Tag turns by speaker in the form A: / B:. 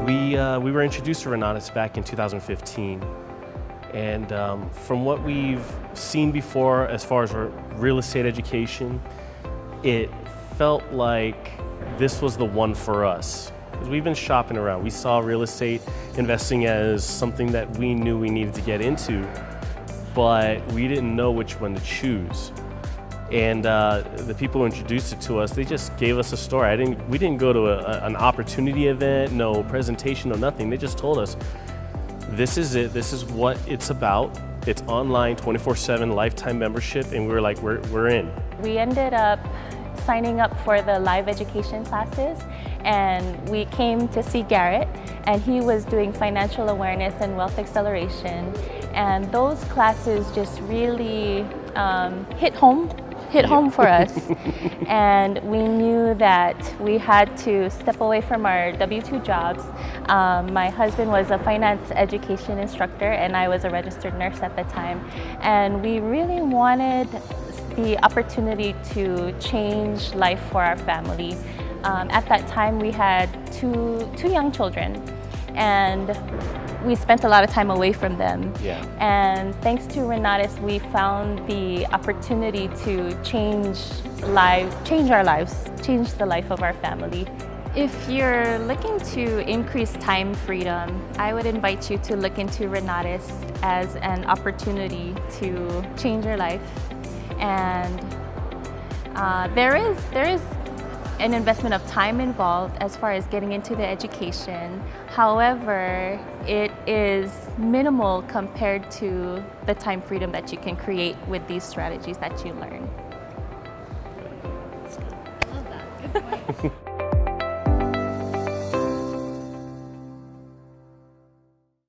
A: We were introduced to Renatus back in 2015, and from what we've seen before as far as real estate education, it felt like this was the one for us. Because we've been shopping around. We saw real estate investing as something that we knew we needed to get into, but we didn't know which one to choose. And the people who introduced it to us, they just gave us a story. We didn't go to an opportunity event, no presentation, no nothing. They just told us, this is it, this is what it's about. It's online, 24/7 lifetime membership, and we were like, we're in.
B: We ended up signing up for the live education classes, and we came to see Garrett, and he was doing financial awareness and wealth acceleration. And those classes just really hit home for us. And we knew that we had to step away from our W-2 jobs. My husband was a finance education instructor, and I was a registered nurse at the time. And we really wanted the opportunity to change life for our family. At that time, we had two young children, and we spent a lot of time away from them.
A: Yeah.
B: And thanks to Renatus, we found the opportunity to change our lives, change the life of our family. If you're looking to increase time freedom, I would invite you to look into Renatus as an opportunity to change your life. And there is an investment of time involved as far as getting into the education. However, it is minimal compared to the time freedom that you can create with these strategies that you learn.
C: Love that. Good point.